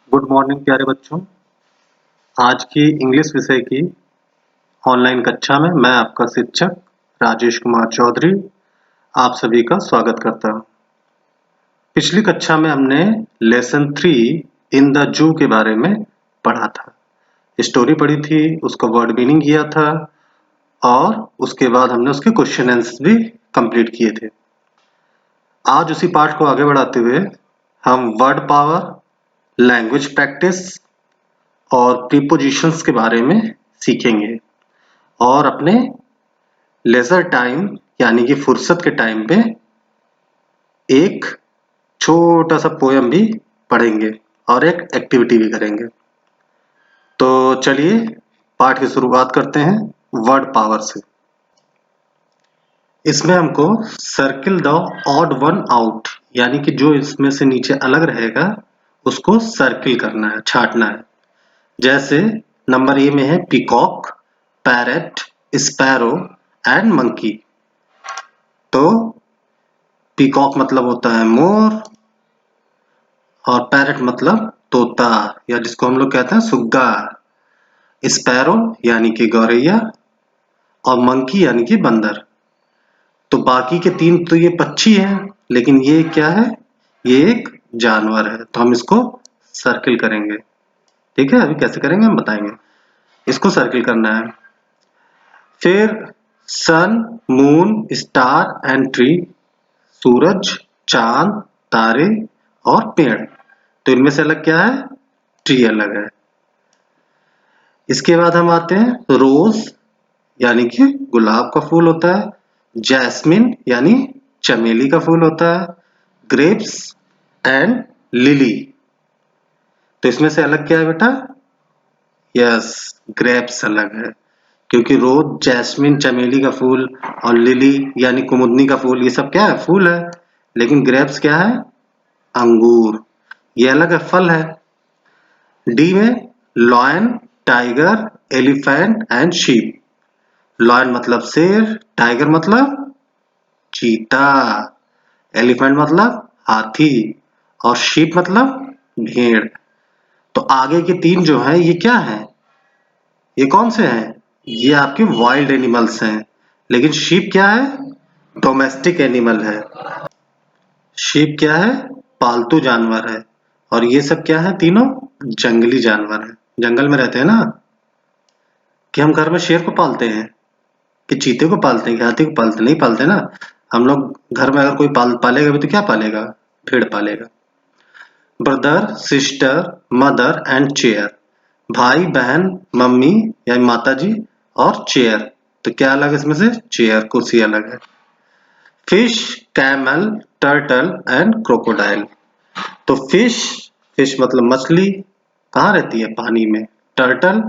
Good morning प्यारे बच्चों। आज की इंग्लिश विषय की ऑनलाइन कक्षा में मैं आपका शिक्षक राजेश कुमार चौधरी आप सभी का स्वागत करता हूं। पिछली कक्षा में हमने लेसन 3 इन द जू के बारे में पढ़ा था। स्टोरी पढ़ी थी, उसका वर्ड मीनिंग किया था और उसके बाद हमने उसके क्वेश्चन आंसर भी कंप्लीट किए थे। आज उसी पाठ को आगे बढ़ाते हुए हम वर्ड पावर, लैंग्वेज प्रैक्टिस और प्रीपोजिशंस के बारे में सीखेंगे और अपने लेजर टाइम यानी कि फुर्सत के टाइम पे एक छोटा सा पोयम भी पढ़ेंगे और एक एक्टिविटी भी करेंगे। तो चलिए पाठ की शुरुआत करते हैं वर्ड पावर से। इसमें हमको circle the odd one out यानी कि जो इसमें से नीचे अलग रहेगा उसको सर्किल करना है, छांटना है। जैसे नंबर ए में है peacock, parrot, sparrow and monkey. तो पीकॉक मतलब होता है मोर और पैरेट मतलब तोता या जिसको हम लोग कहते हैं सुग्गा, स्पैरो यानी कि गौरैया और मंकी यानी कि बंदर। तो बाकी के तीन तो ये पक्षी हैं, लेकिन ये क्या है, ये एक जानवर है। तो हम इसको सर्किल करेंगे। ठीक है, अभी कैसे करेंगे हम बताएंगे। इसको सर्किल करना है। फिर सन, मून, स्टार एंड ट्री, सूरज, चांद, तारे और पेड़। तो इनमें से अलग क्या है, ट्री अलग है। इसके बाद हम आते हैं रोज यानी कि गुलाब का फूल होता है, जैस्मिन यानी चमेली का फूल होता है, ग्रेप्स एंड लिली। तो इसमें से अलग क्या है बेटा, यस ग्रेप्स अलग है, क्योंकि रोज, जैस्मिन, चमेली का फूल और लिली यानी कुमुदनी का फूल, ये सब क्या है, फूल है। लेकिन ग्रेप्स क्या है, अंगूर, ये अलग है, फल है। डी में lion, tiger, elephant and sheep. Lion मतलब शेर, टाइगर मतलब चीता, एलिफेंट मतलब हाथी और शीप मतलब भेड़। तो आगे के तीन जो हैं ये क्या है, ये कौन से हैं, ये आपके वाइल्ड एनिमल्स हैं। लेकिन शीप क्या है, डोमेस्टिक एनिमल है। शीप क्या है, पालतू जानवर है। और ये सब क्या है, तीनों जंगली जानवर है, जंगल में रहते हैं ना। कि हम घर में शेर को पालते हैं कि चीते को पालते हैं कि हाथी को पालते, नहीं पालते ना। हम लोग घर में अगर कोई पालेगा भी तो क्या पालेगा, भेड़ पालेगा। Brother, sister, mother and chair. भाई, बहन, मम्मी या माता जी और चेयर। तो क्या अलग है इसमें से, चेयर, कुर्सी अलग है। Fish, camel, turtle and crocodile. तो फिश, फिश मतलब मछली, कहाँ रहती है, पानी में। टर्टल,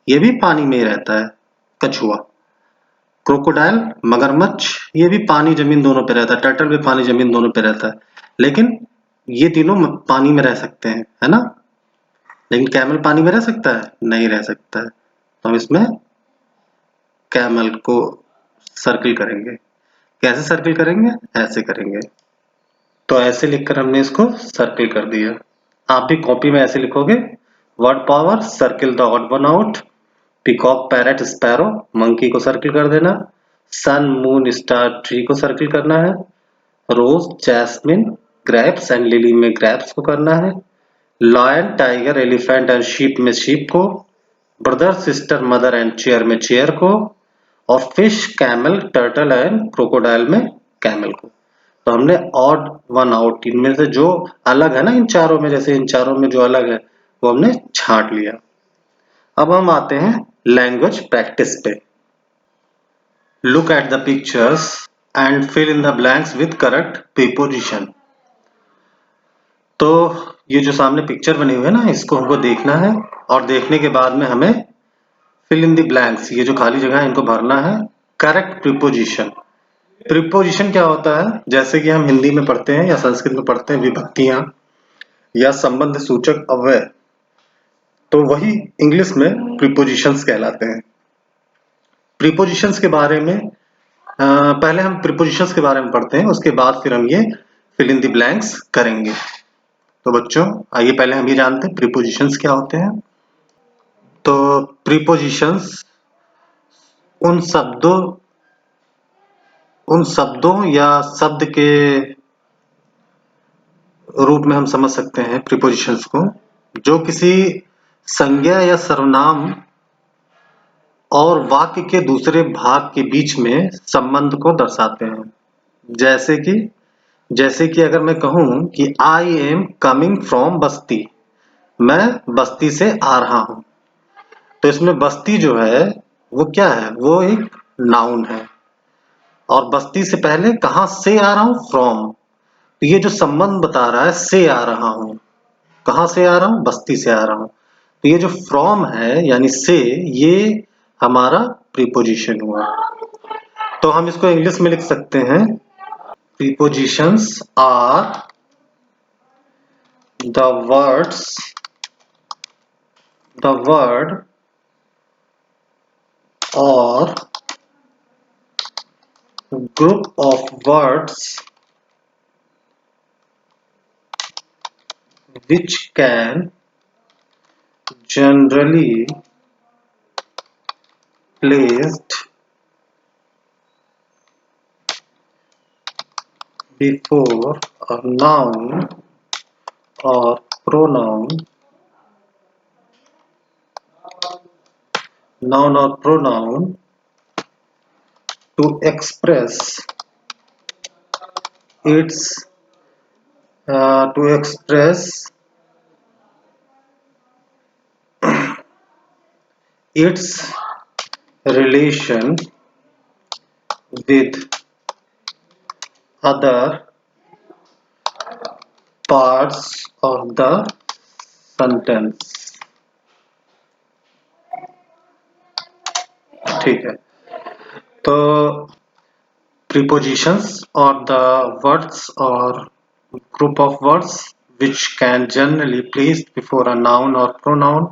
ये भी पानी में ही रहता है, कछुआ। क्रोकोडाइल मगरमच्छ, ये भी पानी जमीन दोनों पे रहता है। टर्टल भी पानी जमीन दोनों पे रहता है, लेकिन ये तीनों पानी में रह सकते हैं, है ना। लेकिन कैमल पानी में रह सकता है, नहीं रह सकता है। तो हम इसमें कैमल को सर्किल करेंगे। कैसे सर्किल करेंगे, ऐसे करेंगे। तो ऐसे लिखकर हमने इसको सर्किल कर दिया। आप भी कॉपी में ऐसे लिखोगे, word power circle the odd one out, peacock, parrot, sparrow, monkey को सर्किल कर देना, सन, मून, स्टार, ट्री को सर्किल करना है, rose, jasmine, grapes and lily में ग्रेप्स को करना है, lion, tiger, elephant and sheep में शीप को, brother, sister, mother and chair में चेयर को, और fish, camel, turtle and crocodile में कैमल को। तो हमने ऑड वन आउट, इनमें से जो अलग है ना, इन चारों में, जैसे इन चारों में जो अलग है वो हमने छांट लिया। अब हम आते हैं लैंग्वेज प्रैक्टिस पे। Look at the pictures and fill in the blanks with correct preposition. तो ये जो सामने पिक्चर बनी हुई है ना, इसको हमको देखना है और देखने के बाद में हमें फिल इन द ब्लैंक्स, ये जो खाली जगह है इनको भरना है करेक्ट प्रीपोजिशन। प्रीपोजिशन क्या होता है, जैसे कि हम हिंदी में पढ़ते हैं या संस्कृत में पढ़ते हैं विभक्तियां या संबंध सूचक अव्यय, तो वही इंग्लिश में प्रीपोजिशंस कहलाते हैं। प्रीपोजिशंस के बारे में पहले हम प्रीपोजिशंस के बारे में पढ़ते हैं, उसके बाद फिर हम ये फिल इन द ब्लैंक्स करेंगे। तो बच्चों आइए पहले हम ये जानते हैं प्रीपोजिशंस क्या होते हैं। तो प्रीपोजिशंस उन शब्दों या शब्द के रूप में हम समझ सकते हैं प्रीपोजिशंस को, जो किसी संज्ञा या सर्वनाम और वाक्य के दूसरे भाग के बीच में संबंध को दर्शाते हैं। जैसे कि अगर मैं कहूं कि आई एम कमिंग फ्रॉम बस्ती, मैं बस्ती से आ रहा हूं, तो इसमें बस्ती जो है वो क्या है, वो एक नाउन है। और बस्ती से पहले कहां से आ रहा हूं, फ्रॉम। तो ये जो संबंध बता रहा है से आ रहा हूं, कहां से आ रहा हूं, बस्ती से आ रहा हूं। तो ये जो फ्रॉम है यानी से, ये हमारा प्रीपोजिशन हुआ। तो हम इसको इंग्लिश में लिख सकते हैं, prepositions are the word or group of words which can generally placed before a noun or pronoun to express its its relation with other parts of the sentence। ठीक है, तो prepositions or the words or group of words which can generally placed before a noun or pronoun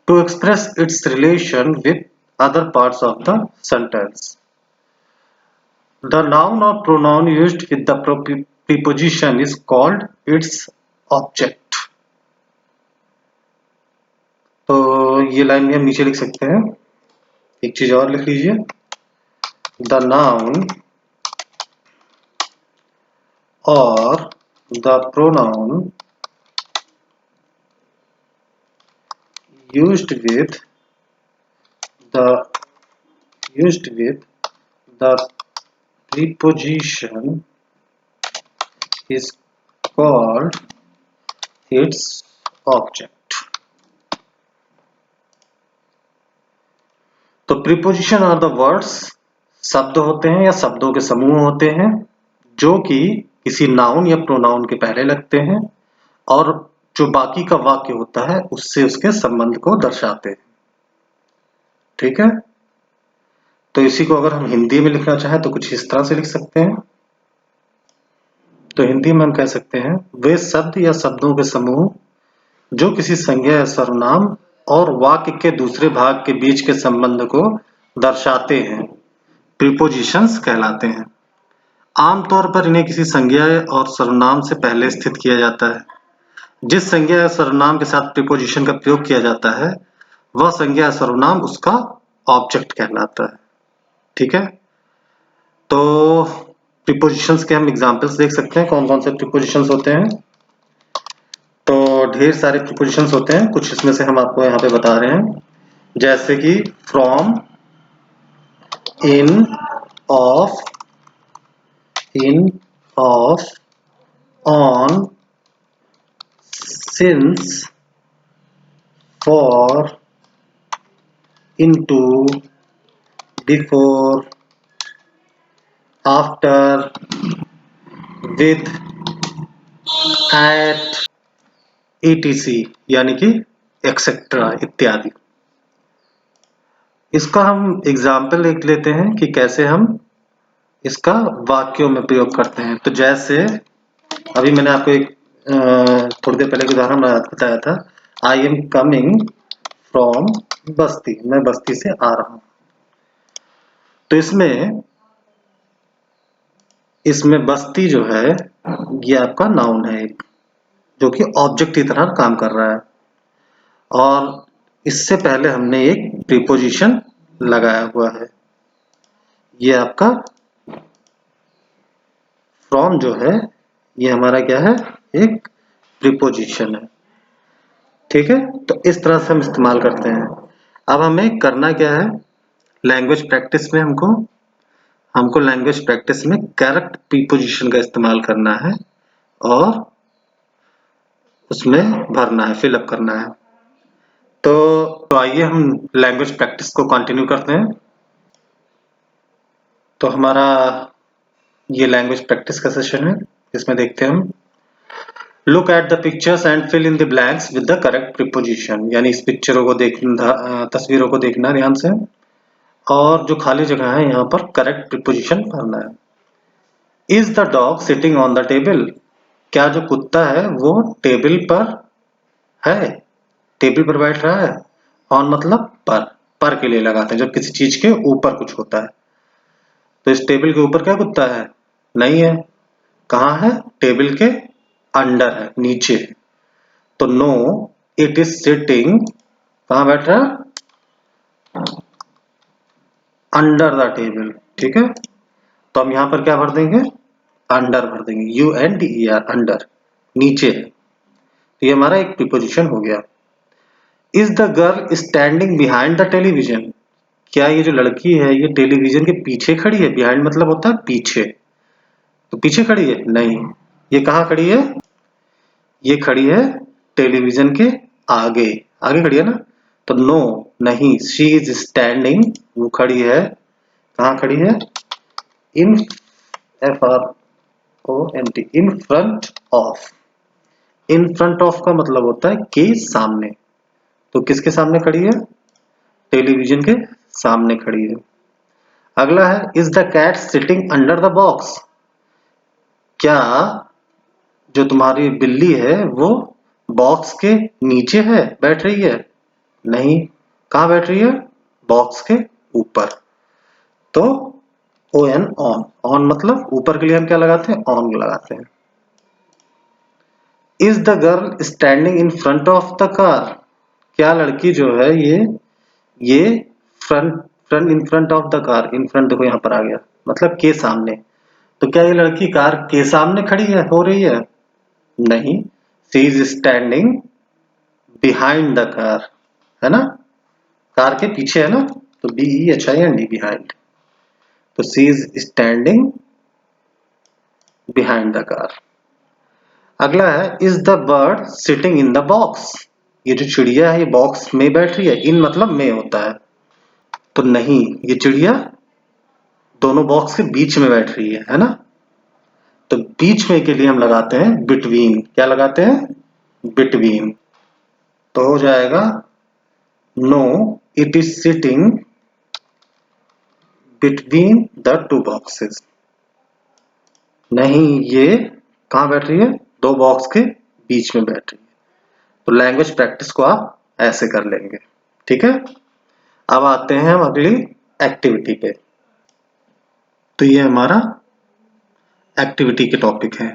to express its relation with other parts of the sentence। The noun or pronoun used with the preposition is called its object। तो ये line भी हम नीचे लिख सकते हैं, एक चीज और लिख लीजिए, the noun or the pronoun used with the preposition is called its object। तो प्रीपोजिशन आर द वर्ड्स शब्द होते हैं या शब्दों के समूह होते हैं जो कि किसी नाउन या प्रोनाउन के पहले लगते हैं और जो बाकी का वाक्य होता है उससे उसके संबंध को दर्शाते हैं। ठीक है, तो इसी को अगर हम हिंदी में लिखना चाहें तो कुछ इस तरह से लिख सकते हैं। तो हिंदी में हम कह सकते हैं, वे शब्द या शब्दों के समूह जो किसी संज्ञा या सर्वनाम और वाक्य के दूसरे भाग के बीच के संबंध को दर्शाते हैं, प्रीपोजिशंस कहलाते हैं। आमतौर पर इन्हें किसी संज्ञा और सर्वनाम से पहले स्थित किया जाता है। जिस संज्ञा या सर्वनाम के साथ प्रीपोजिशन का प्रयोग किया जाता है वह संज्ञा या सर्वनाम उसका ऑब्जेक्ट कहलाता है। ठीक है, तो प्रीपोजिशंस के हम एग्जांपल्स देख सकते हैं, कौन कौन से प्रीपोजिशंस होते हैं। तो ढेर सारे प्रीपोजिशंस होते हैं, कुछ इसमें से हम आपको यहाँ पे बता रहे हैं, जैसे कि from, in, of, on, since, for, into, before, after, with, at, etc यानी कि एक्सेट्रा इत्यादि। इसका हम एग्जाम्पल देख लेते हैं कि कैसे हम इसका वाक्यों में प्रयोग करते हैं। तो जैसे अभी मैंने आपको एक थोड़ी देर पहले एक उदाहरण बताया था, आई एम कमिंग फ्रॉम बस्ती, मैं बस्ती से आ रहा हूं। तो इसमें बस्ती जो है ये आपका नाउन है एक, जो कि ऑब्जेक्ट की तरह काम कर रहा है। और इससे पहले हमने एक प्रीपोजिशन लगाया हुआ है। ये आपका फ्रॉम जो है ये हमारा क्या है, एक प्रीपोजिशन है। ठीक है, तो इस तरह से हम इस्तेमाल करते हैं। अब हमें करना क्या है, लैंग्वेज प्रैक्टिस में हमको लैंग्वेज प्रैक्टिस में करेक्ट प्रीपोजिशन का इस्तेमाल करना है और उसमें भरना है, फिलअप करना है। तो आइए हम लैंग्वेज प्रैक्टिस को कंटिन्यू करते हैं। तो हमारा ये लैंग्वेज प्रैक्टिस का सेशन है, इसमें देखते हैं हम look at the pictures and fill in the blanks with the correct preposition. यानी इस पिक्चरों को देखना, तस्वीरों को देखना ध्यान से, और जो खाली जगह है यहाँ पर करेक्ट प्रीपोजिशन भरना है। Is the dog sitting on the table? क्या जो कुत्ता है वो टेबल पर है, टेबल पर बैठ रहा है। ऑन मतलब पर के लिए लगाते हैं जब किसी चीज के ऊपर कुछ होता है। तो इस टेबल के ऊपर क्या कुत्ता है? नहीं है। कहाँ है? टेबल के अंडर है, नीचे है। तो नो इट इज सिटिंग, कहाँ बैठ रहा है? Under the table. ठीक है, तो हम यहां पर क्या भर देंगे? अंडर भर देंगे, UNDER, अंडर, नीचे है। तो ये हमारा एक प्रीपोजिशन हो गया। Is the girl standing behind the television? क्या ये जो लड़की है ये टेलीविजन के पीछे खड़ी है? बिहाइंड मतलब होता है पीछे, तो पीछे खड़ी है? नहीं। ये कहाँ खड़ी है? ये खड़ी है टेलीविजन के आगे, आगे खड़ी है ना। तो नो, नहीं, शी इज स्टैंडिंग, वो खड़ी है, कहाँ खड़ी है? इन, FRONT, in front of. In front of का मतलब होता है के सामने। तो किसके सामने खड़ी है? टेलीविजन के सामने खड़ी है। अगला है is the cat sitting under the box? क्या जो तुम्हारी बिल्ली है वो बॉक्स के नीचे है, बैठ रही है? नहीं। कहाँ बैठ रही है? बॉक्स के ऊपर। तो ON, ऑन, ऑन मतलब ऊपर के लिए हम क्या लगाते हैं? ऑन लगाते हैं। Is the girl standing in front of the car? क्या लड़की जो है ये front, in front of the car, in front देखो यहाँ पर आ गया, मतलब के सामने। तो क्या ये लड़की कार के सामने खड़ी है, हो रही है? नहीं, she is standing behind the car, है ना, कार के पीछे है ना, तो BEHIND, बिहाइंड। तो she is standing behind the car. अगला है is the bird sitting in the box? ये जो चिड़िया है ये बॉक्स में बैठ रही है, इन मतलब में होता है। तो नहीं, ये चिड़िया दोनों बॉक्स के बीच में बैठ रही है ना। तो बीच में के लिए हम लगाते हैं बिटवीन। क्या लगाते हैं? बिटवीन। तो हो जाएगा no it is sitting between the two boxes. नहीं, ये कहाँ बैठ रही है? दो बॉक्स के बीच में बैठ रही है। तो लैंग्वेज प्रैक्टिस को आप ऐसे कर लेंगे। ठीक है, अब आते हैं हम अगली एक्टिविटी पे। तो ये हमारा एक्टिविटी के टॉपिक है।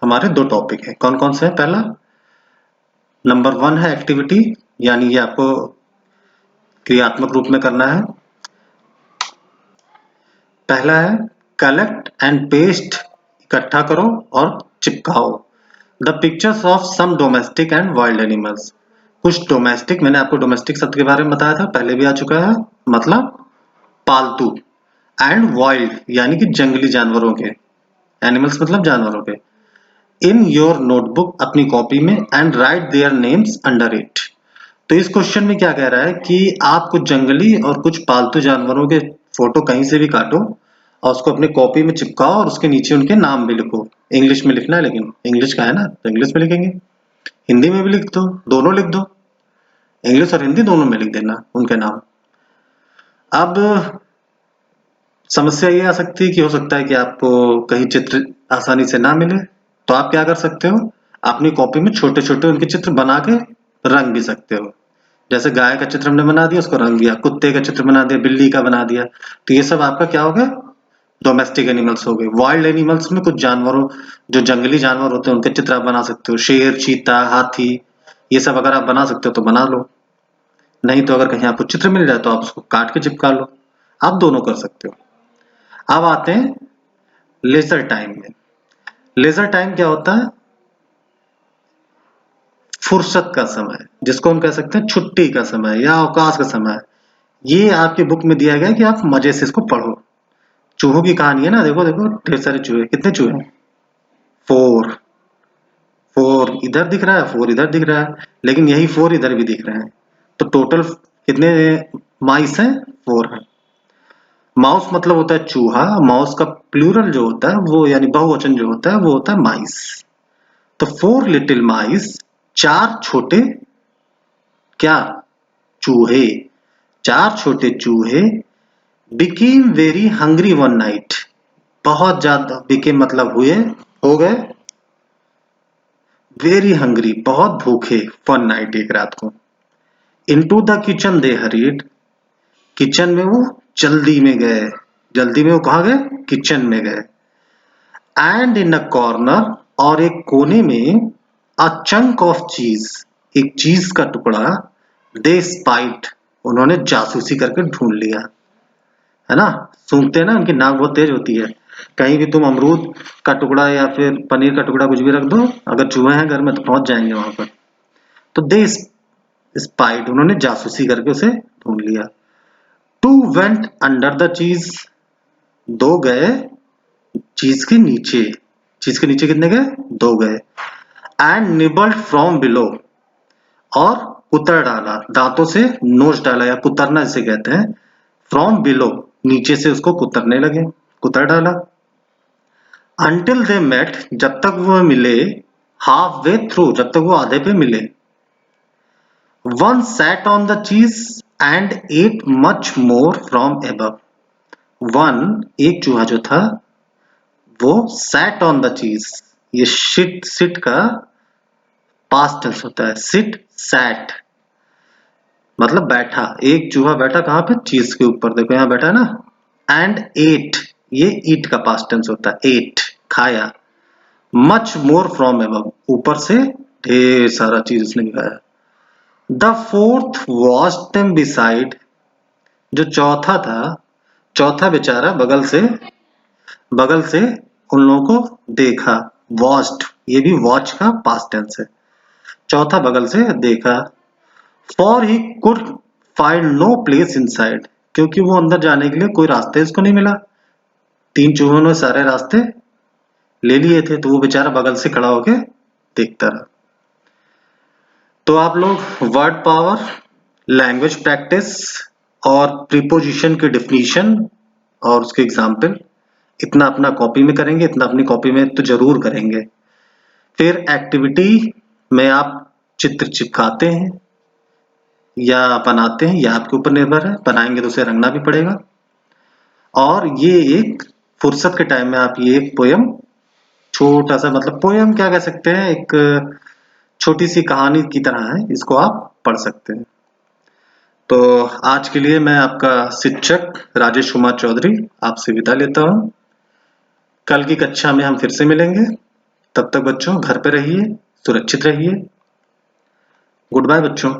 हमारे दो टॉपिक है, कौन कौन से हैं? पहला नंबर 1 है एक्टिविटी, यानी ये आपको क्रियात्मक रूप में करना है। पहला है कलेक्ट एंड पेस्ट, इकट्ठा करो और चिपकाओ the pictures of some domestic and wild animals. कुछ डोमेस्टिक, मैंने आपको डोमेस्टिक शब्द के बारे में बताया था, पहले भी आ चुका है, मतलब पालतू, एंड वाइल्ड यानी कि जंगली जानवरों के, एनिमल्स मतलब जानवरों के। इन योर नोटबुक, अपनी कॉपी में, and right their names under it. तो इस क्वेश्चन में क्या कह रहा है कि आप कुछ जंगली और कुछ पालतू जानवरों के फोटो कहीं से भी काटो और उसको अपनी कॉपी में चिपकाओ और उसके नीचे उनके नाम भी लिखो। इंग्लिश में लिखना है, लेकिन इंग्लिश का है ना तो इंग्लिश में लिखेंगे, हिंदी में भी लिख दो, दोनों लिख दो, इंग्लिश और हिंदी दोनों में लिख देना उनके नाम। अब समस्या ये आ सकती है कि हो सकता है कि आपको कहीं चित्र आसानी से ना मिले, तो आप क्या कर सकते हो, अपनी कॉपी में छोटे छोटे उनके चित्र बना के रंग भी सकते हो। जैसे गाय का चित्र हमने बना दिया, उसको रंग दिया, कुत्ते का चित्र बना दिया, बिल्ली का बना दिया, तो ये सब आपका क्या हो गया? डोमेस्टिक एनिमल्स हो गए। वाइल्ड एनिमल्स में कुछ जानवरों, जो जंगली जानवर होते हैं उनके चित्र आप बना सकते हो, शेर, चीता, हाथी, ये सब अगर आप बना सकते हो तो बना लो। नहीं तो अगर कहीं आपको चित्र मिल जाए तो आप उसको काट के चिपका लो। आप दोनों कर सकते हो। अब आते हैं लेजर टाइम में। लेजर टाइम क्या होता है? फुर्सत का समय, जिसको हम कह सकते हैं छुट्टी का समय या अवकाश का समय। ये आपकी बुक में दिया गया है कि आप मजे से इसको पढ़ो। चूहों की कहानी है ना, देखो देखो ढेर सारे चूहे, कितने चूहे हैं? 4। 4 इधर दिख रहा है, 4 इधर दिख रहा है, लेकिन यही 4 इधर भी दिख रहे हैं। तो टोटल कितने माइस हैं? 4 हैं। माउस मतलब होता है चूहा। माउस का प्लूरल जो होता है वो, यानी बहुवचन जो होता है वो होता है माइस। तो 4 लिटिल माइस, 4 छोटे क्या? चूहे। 4 छोटे चूहे became very hungry one night, बहुत ज्यादा, बिकेम मतलब हुए, हो गए, वेरी हंग्री बहुत भूखे, वन नाइट एक रात को। Into the kitchen they hurried, kitchen में वो जल्दी में गए। जल्दी में वो कहाँ गए? किचन में गए। एंड इन अ कॉर्नर, और एक कोने में, अ चंक ऑफ चीज, एक चीज का टुकड़ा, दे स्पाइट, उन्होंने जासूसी करके ढूंढ लिया। है ना? सूंघते हैं ना, उनकी नाक बहुत तेज होती है। कहीं भी तुम अमरूद का टुकड़ा या फिर पनीर का टुकड़ा कुछ भी रख दो, अगर चूहे हैं घर में तो पहुंच जाएंगे वहां पर। तो दे स्पाइट, उन्होंने जासूसी करके उसे ढूंढ लिया। टू वेंट अंडर द चीज, दो गए चीज के नीचे। चीज के नीचे कितने गए? 2 गए। एंड निबल्ड फ्रॉम बिलो, और कुतर डाला, दांतों से नोच डाला या कुतरना जिसे कहते हैं। फ्रॉम बिलो, नीचे से उसको कुतरने लगे, कुतर डाला। अंटिल दे मेट, जब तक वो मिले, हाफ वे थ्रू, जब तक वो आधे पे मिले। वन सैट ऑन द चीज and eight much more from above. One, एक चूहा जो था वो सैट ऑन द चीज, ये शिट, सिट का पास्ट टेंस होता है। सिट, सैट मतलब बैठा। एक चूहा बैठा कहाँ पे? चीज के ऊपर, देखो यहाँ बैठा है ना। एंड एट, ये ईट का पास्ट टेंस होता है, एट खाया। मच मोर फ्रॉम एबव, ऊपर से ढेर सारा चीज उसने खाया। The fourth watched them beside, जो चौथा था, चौथा बेचारा बगल से उन लोगों को देखा। वॉच्ड, ये भी वॉच का पास्ट टेंस है। चौथा बगल से देखा। For he could find no place inside, क्योंकि वो अंदर जाने के लिए कोई रास्ते इसको नहीं मिला। 3 चूहों ने सारे रास्ते ले लिए थे, तो वो बेचारा बगल से खड़ा होके देखता रहा। तो आप लोग वर्ड पावर, लैंग्वेज प्रैक्टिस और प्रीपोजिशन के डिफिनीशन और उसके एग्जाम्पल, इतना अपना कॉपी में करेंगे, इतना अपनी कॉपी में तो जरूर करेंगे। फिर एक्टिविटी में आप चित्र चिपकाते हैं या बनाते हैं, यह आपके ऊपर निर्भर है। बनाएंगे तो उसे रंगना भी पड़ेगा। और ये एक फुर्सत के टाइम में आप ये एक पोयम, छोटा सा, मतलब पोयम क्या कह सकते हैं, एक छोटी सी कहानी की तरह है, इसको आप पढ़ सकते हैं। तो आज के लिए मैं आपका शिक्षक राजेश कुमार चौधरी आपसे विदा लेता हूँ। कल की कक्षा में हम फिर से मिलेंगे। तब तक बच्चों घर पे रहिए, सुरक्षित रहिए। गुड बाय बच्चों।